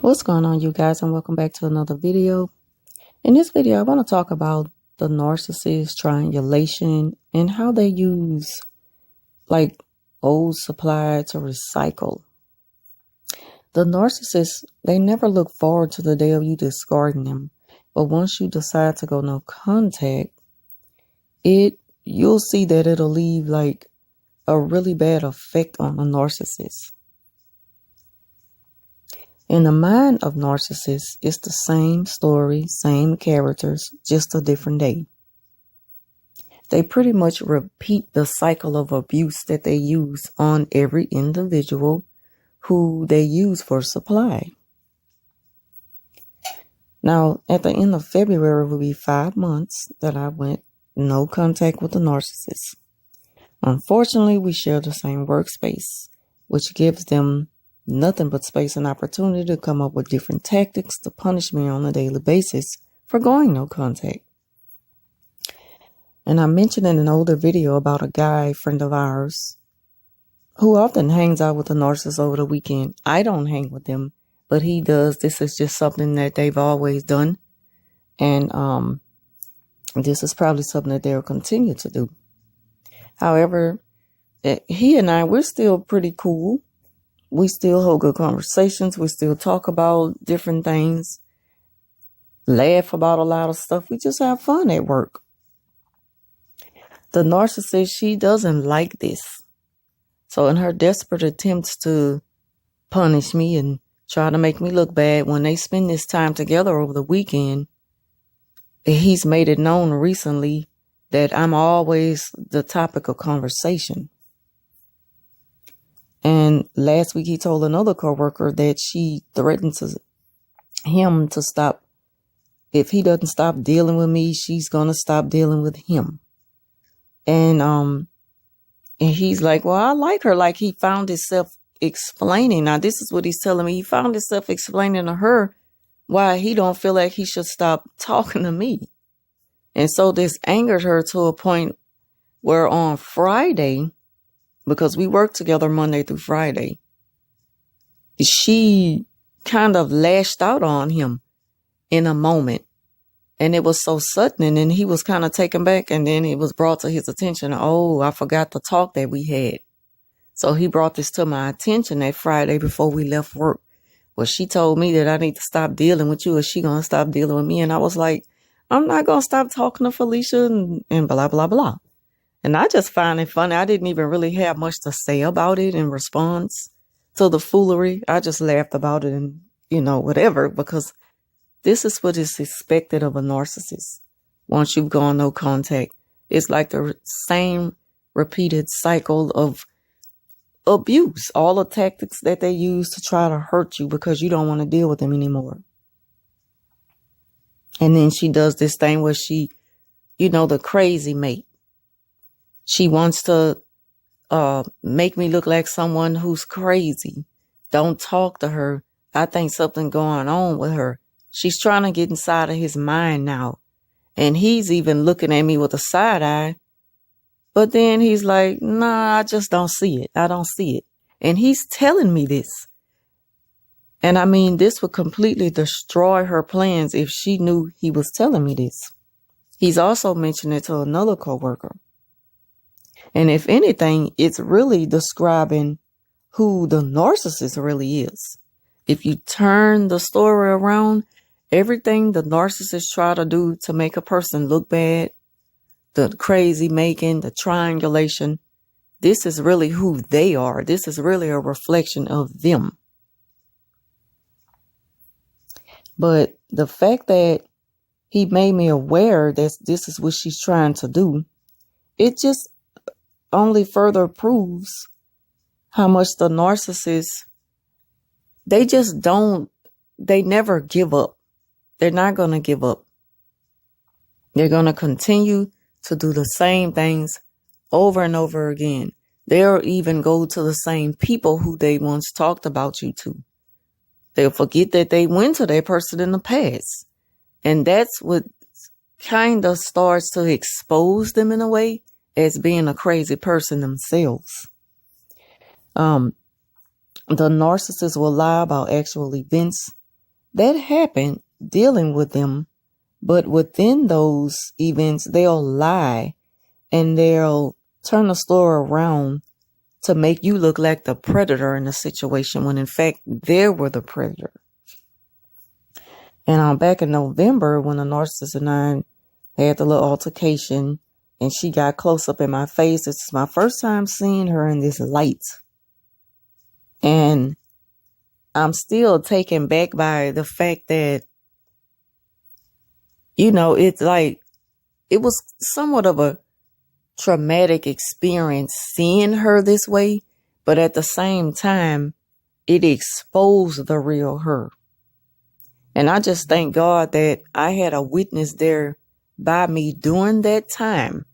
What's going on, you guys, and welcome back to another video. In this video, I want to talk about the narcissist triangulation and how they use like old supply to recycle. The narcissists, they never look forward to the day of you discarding them. But once you decide to go no contact, you'll see that it'll leave like a really bad effect on the narcissist. In the mind of narcissists, it's the same story, same characters, just a different day. They pretty much repeat the cycle of abuse that they use on every individual who they use for supply. Now, at the end of February will be 5 months that I went no contact with the narcissist. Unfortunately, we share the same workspace, which gives them nothing but space and opportunity to come up with different tactics to punish me on a daily basis for going no contact. And I mentioned in an older video about a guy friend of ours who often hangs out with the narcissist over the weekend. I don't hang with them, but he does. This is just something that they've always done. And this is probably something that they'll continue to do. However, he and I, we're still pretty cool. We still hold good conversations. We still talk about different things, laugh about a lot of stuff. We just have fun at work. The narcissist, she doesn't like this. So in her desperate attempts to punish me and try to make me look bad, when they spend this time together over the weekend, he's made it known recently that I'm always the topic of conversation. And last week he told another coworker that she threatened him to stop. If he doesn't stop dealing with me, she's going to stop dealing with him. And he's like, well, I like her. Like, he found himself explaining. Now, this is what he's telling me. He found himself explaining to her why he don't feel like he should stop talking to me. And so this angered her to a point where on Friday, because we work together Monday through Friday, she kind of lashed out on him in a moment. And it was so sudden, and he was kind of taken back, and then it was brought to his attention, oh, I forgot the talk that we had. So he brought this to my attention that Friday before we left work. Well, she told me that I need to stop dealing with you, or she going to stop dealing with me. And I was like, I'm not going to stop talking to Felicia and blah, blah, blah. And I just find it funny. I didn't even really have much to say about it in response to the foolery. I just laughed about it and, whatever, because this is what is expected of a narcissist. Once you've gone no contact, it's like the same repeated cycle of abuse, all the tactics that they use to try to hurt you because you don't want to deal with them anymore. And then she does this thing where she, the crazy mate. She wants to make me look like someone who's crazy. Don't talk to her. I think something going on with her. She's trying to get inside of his mind now. And he's even looking at me with a side eye. But then he's like, nah, I just don't see it. I don't see it. And he's telling me this. And I mean, this would completely destroy her plans if she knew he was telling me this. He's also mentioned it to another coworker. And if anything, it's really describing who the narcissist really is. If you turn the story around, everything the narcissist try to do to make a person look bad, the crazy making, the triangulation, this is really who they are. This is really a reflection of them. But the fact that he made me aware that this is what she's trying to do, it just only further proves how much the narcissists, they never give up. They're not going to give up. They're going to continue to do the same things over and over again. They'll even go to the same people who they once talked about you to. They'll forget that they went to that person in the past. And that's what kind of starts to expose them in a way as being a crazy person themselves. The narcissist will lie about actual events that happened dealing with them. But within those events, they'll lie and they'll turn the story around to make you look like the predator in the situation when in fact they were the predator. And back in November when the narcissist and I had the little altercation and she got close up in my face, this is my first time seeing her in this light. And I'm still taken back by the fact that, it's like, it was somewhat of a traumatic experience seeing her this way, but at the same time, it exposed the real her. And I just thank God that I had a witness there by me during that time.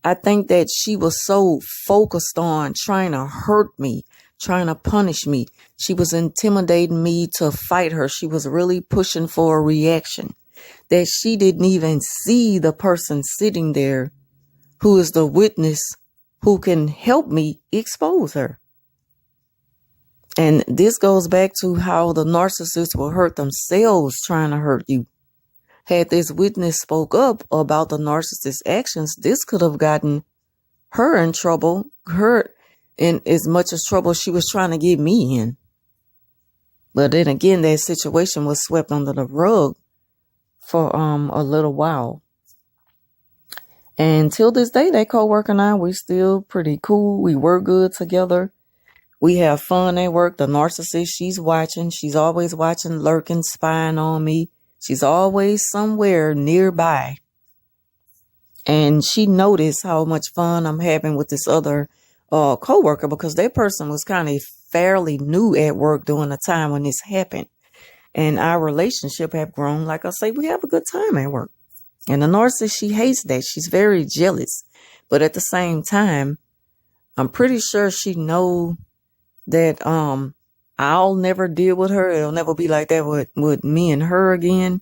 I think that she was so focused on trying to hurt me, trying to punish me. She was intimidating me to fight her. She was really pushing for a reaction that she didn't even see the person sitting there who is the witness who can help me expose her. And this goes back to how the narcissist will hurt themselves trying to hurt you. Had this witness spoke up about the narcissist's actions, this could have gotten her in trouble, her in as much as trouble she was trying to get me in. But then again, that situation was swept under the rug for a little while. And till this day, that coworker and I, we still pretty cool. We work good together. We have fun at work. The narcissist, she's watching. She's always watching, lurking, spying on me. She's always somewhere nearby. And she noticed how much fun I'm having with this other coworker because that person was kind of fairly new at work during the time when this happened. And our relationship have grown. Like I say, we have a good time at work. And the narcissist, she hates that. She's very jealous. But at the same time, I'm pretty sure she know that I'll never deal with her. It'll never be like that with me and her again.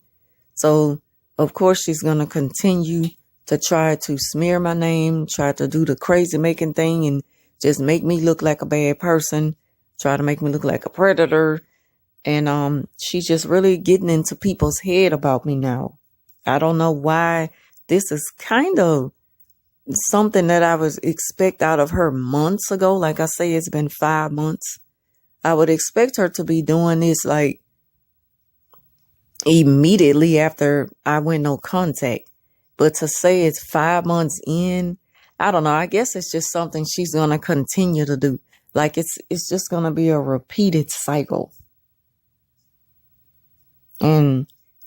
So, of course, she's going to continue to try to smear my name, try to do the crazy making thing and just make me look like a bad person, try to make me look like a predator. And she's just really getting into people's head about me now. I don't know why. This is kind of something that I was expect out of her months ago. Like I say, it's been 5 months. I would expect her to be doing this like immediately after I went no contact. But to say it's 5 months in, I don't know. I guess it's just something she's going to continue to do. Like it's just going to be a repeated cycle. And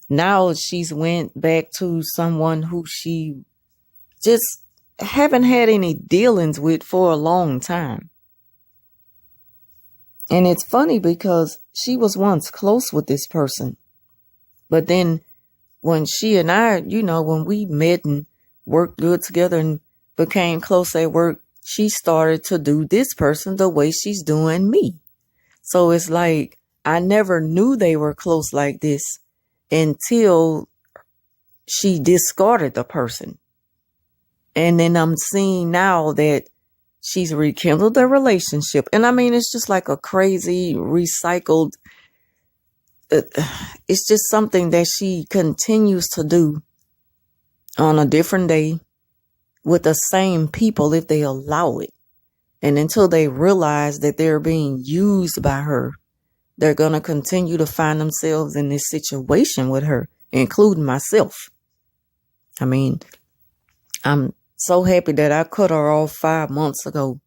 now she's went back to someone who she just haven't had any dealings with for a long time. And it's funny because she was once close with this person. But then when she and I, when we met and worked good together and became close at work, she started to do this person the way she's doing me. So it's like I never knew they were close like this until she discarded the person. And then I'm seeing now that she's rekindled the relationship. And I mean, it's just like a crazy recycled. It's just something that she continues to do on a different day with the same people if they allow it. And until they realize that they're being used by her, they're going to continue to find themselves in this situation with her, including myself. I mean, I'm so happy that I cut her off 5 months ago.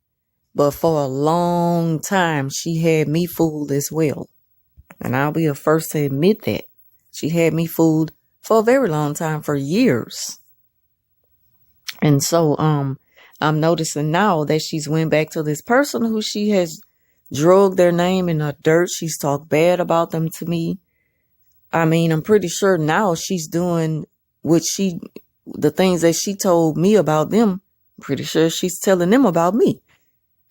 But for a long time, she had me fooled as well. And I'll be the first to admit that. She had me fooled for a very long time, for years. And so I'm noticing now that she's went back to this person who she has drugged their name in the dirt. She's talked bad about them to me. I mean, I'm pretty sure now she's doing the things that she told me about them. I'm pretty sure she's telling them about me.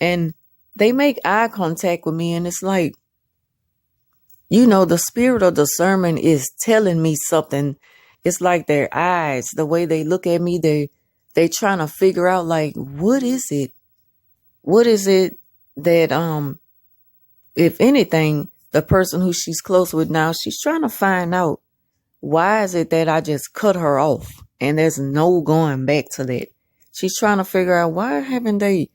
And they make eye contact with me and it's like, the spirit of discernment is telling me something. It's like their eyes, the way they look at me, they trying to figure out like, what is it? What is it that, if anything, the person who she's close with now, she's trying to find out, why is it that I just cut her off and there's no going back to that? She's trying to figure out, why haven't they,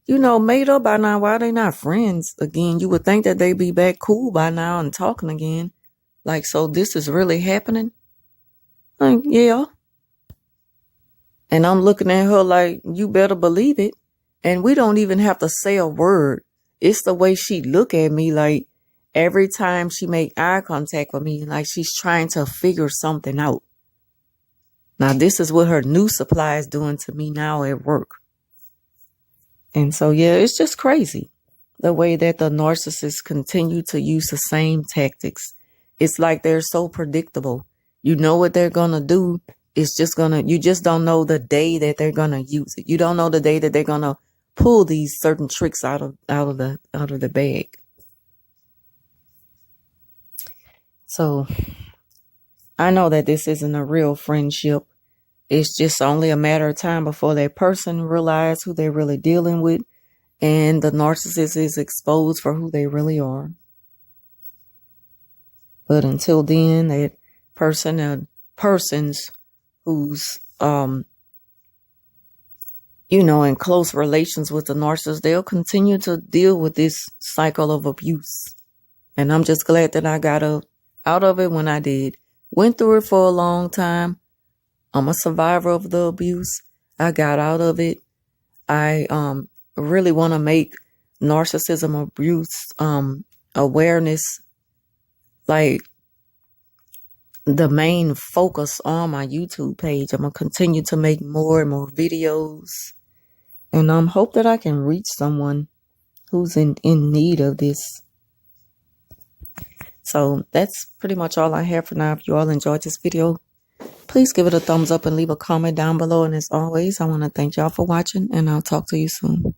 made up by now? Why are they not friends again? You would think that they'd be back cool by now and talking again. Like, so this is really happening? Like, yeah. And I'm looking at her like, you better believe it. And we don't even have to say a word. It's the way she look at me, like every time she make eye contact with me, like she's trying to figure something out. Now, this is what her new supply is doing to me now at work. And so, yeah, it's just crazy the way that the narcissists continue to use the same tactics. It's like they're so predictable. You know what they're going to do. It's just you just don't know the day that they're going to use it. You don't know the day that they're going to pull these certain tricks out of the bag. So I know that this isn't a real friendship. It's just only a matter of time before that person realizes who they're really dealing with and the narcissist is exposed for who they really are. But until then, that person and persons who's, in close relations with the narcissist, they'll continue to deal with this cycle of abuse. And I'm just glad that I got out of it when I did. Went through it for a long time. I'm a survivor of the abuse. I got out of it. I really want to make narcissism abuse awareness like the main focus on my YouTube page. I'm going to continue to make more and more videos. And hope that I can reach someone who's in need of this. So that's pretty much all I have for now. If you all enjoyed this video, please give it a thumbs up and leave a comment down below. And as always, I want to thank y'all for watching, and I'll talk to you soon.